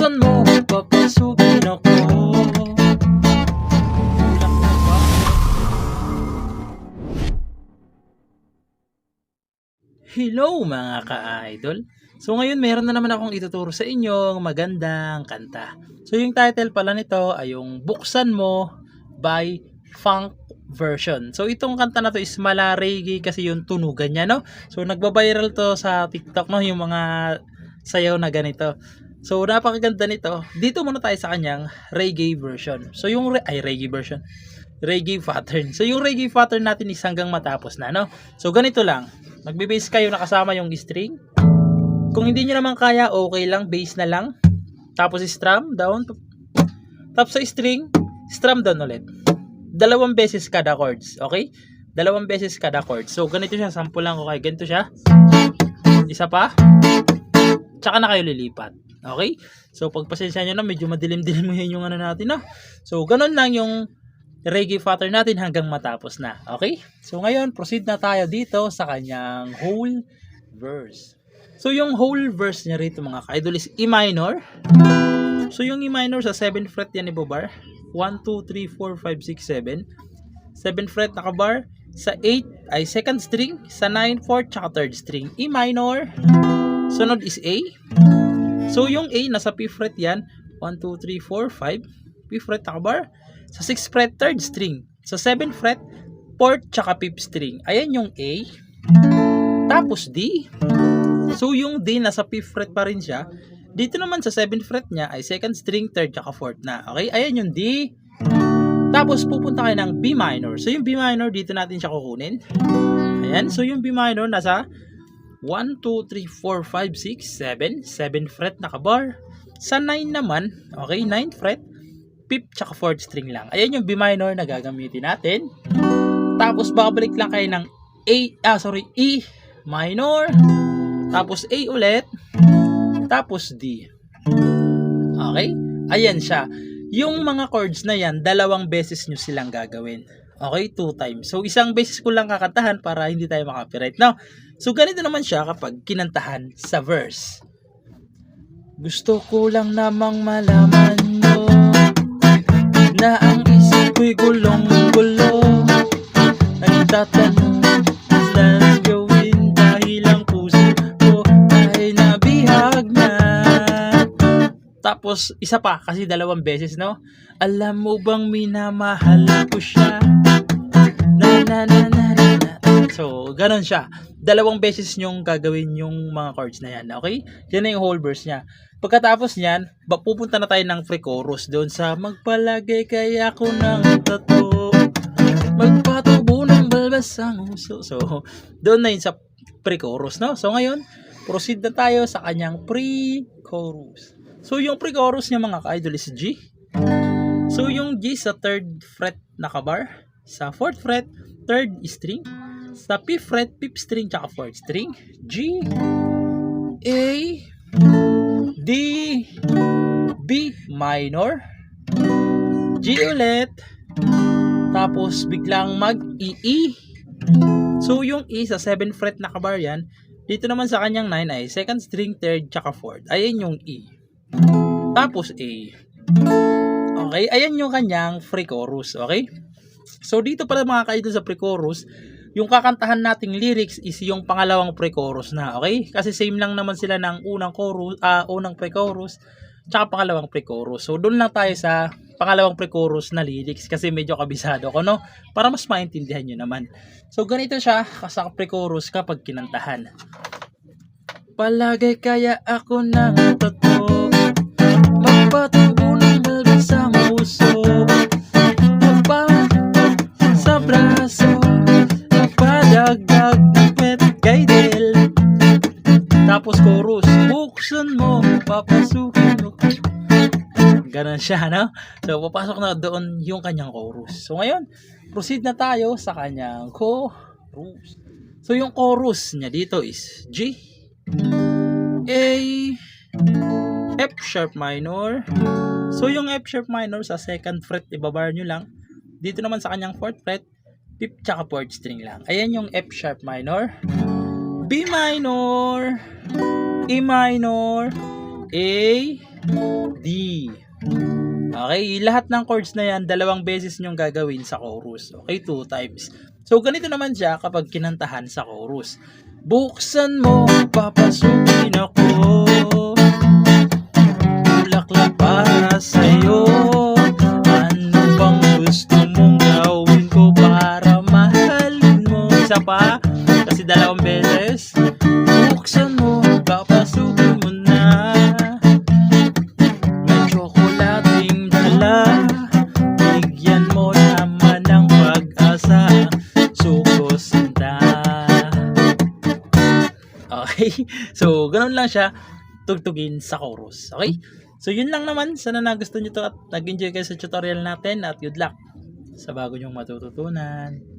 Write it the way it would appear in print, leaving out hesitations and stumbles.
Buksan mo, papasukin ako. Hello mga ka-idol. So ngayon meron na naman akong ituturo sa inyong magandang kanta. So yung title pala nito ay yung Buksan Mo by Funk Version. So itong kanta na to is mala reggae kasi yung tunugan niya, no? So nagba-viral to sa TikTok, no, yung mga sayaw na ganito. So napakaganda nito. Dito muna tayo sa kanyang reggae version. So yung reggae version. Reggae pattern. So yung reggae pattern natin is hanggang matapos na, no? So ganito lang. Magbe-bass kayo na kasama yung string. Kung hindi nyo naman kaya, okay lang, bass na lang. Tapos strum down. Tapos sa string, strum down ulit. 2 beses kada chords, okay? 2 beses kada chords. So ganito siya, sample lang ko kayo. Ganito siya. Isa pa. Tsaka na kayo lilipat. Okay? So pagpasensya nyo na, medyo madilim-dilim yung ano natin, no? So ganun lang yung reggae pattern natin hanggang matapos na. Okay? So ngayon, proceed na tayo dito sa kanyang whole verse. So yung whole verse niya rito mga ka-idol is E minor. So yung E minor sa 7th fret yan ibo-bar. 1, 2, 3, 4, 5, 6, 7. 7th fret naka-bar. Sa 8 ay 2nd string. Sa 9, 4th, tsaka 3rd string. E minor. Sunod is A. So yung A nasa P fret yan. 1, 2, 3, 4, 5. P fret naka-bar. Sa 6th fret, 3rd string. Sa 7th fret, 4th tsaka 5th string. Ayan yung A. Tapos D. So yung D nasa 5th fret pa rin siya. Dito naman sa 7th fret niya ay 2nd string, 3rd tsaka 4th na. Okay? Ayan yung D. Tapos pupunta kayo ng B minor. So yung B minor dito natin siya kukunin. Ayan. So yung B minor nasa 1, 2, 3, 4, 5, 6, 7. 7th fret nakabar. Sa 9 naman, okay, 9th fret, 5th tsaka 4th string lang. Ayan yung B minor na gagamitin natin. Tapos babalik lang kayo ng E minor. Tapos A ulit. Tapos D. Okay? Ayan siya. Yung mga chords na yan, 2 beses nyo silang gagawin. Okay? 2 times. So isang beses ko lang kakantahan para hindi tayo makapiright. No? So ganito naman siya kapag kinantahan sa verse. Gusto ko lang namang malaman mo na ang isip ko'y gulong-gulo. Nagtatanong saan gawin dahil ang puso ko ay nabihag na. Tapos isa pa kasi 2 beses, no? Alam mo bang minamahal ko siya? So ganon siya. 2 beses nyong gagawin yung mga chords na yan. Okay? Yan na yung whole verse niya. Pagkatapos niyan, pupunta na tayo ng pre-chorus doon sa magpalagay kaya ako ng tato, magpatubo ng balbas ang uso. So, doon na yun sa pre-chorus, no? So, ngayon, proceed na tayo sa kanyang pre-chorus. So, yung pre-chorus niya mga ka-idol is G. So, yung G sa 3rd fret nakabar. Sa 4th fret, 3rd string. Sa 5th fret, 5th string, tsaka 4th string. G, A, D, B minor, G ulit, tapos biglang mag-E. So yung E sa 7th fret nakabar yan. Dito naman sa kanyang 9 ay 2nd string, 3rd, tsaka 4th. Ayan yung E. Tapos A. Okay, ayan yung kanyang pre-chorus. Okay? So dito pala mga kaidol sa pre-chorus, yung kakantahan nating lyrics is yung pangalawang pre-chorus na, okay? Kasi same lang naman sila ng unang chorus, unang pre-chorus, tsaka pangalawang pre-chorus. So doon lang tayo sa pangalawang pre-chorus na lyrics kasi medyo kabisado ko, no? Para mas maintindihan nyo naman. So ganito siya sa pre-chorus kapag kinantahan. Palagay kaya ako ng totoo, magpatubo ng balbas sa muso, sa braso, padagdag ng pet gaydel. Tapos chorus, buksan mo, papasukin mo. Ganon siya, no? So, papasok na doon yung kanyang chorus. So, ngayon, proceed na tayo sa kanyang chorus. So, yung chorus niya dito is G, A, F sharp minor. So, yung F sharp minor sa 2nd fret, ibabar nyo lang. Dito naman sa kanyang 4th fret, 5th tsaka 4th string lang. Ayan yung F sharp minor, B minor, E minor, A, D. Okay, lahat ng chords na yan, dalawang beses nyong gagawin sa chorus. Okay, 2 times. So, ganito naman siya kapag kinantahan sa chorus. Buksan mo, papasukin ako, bulaklak para sa'yo. Ano bang gusto mong gawin ko para mahalin mo? Isa pa, kasi dalawang beses. Buksan mo, papasukin mo na, may tsokolating dala, bigyan mo naman ng pag-asa, suko sinta. Okay, so ganun lang siya tugtugin sa chorus. Okay, so yun lang naman, sana nagustuhan nyo to at nag-enjoy kayo sa tutorial natin at good luck sa bago nyong matututunan.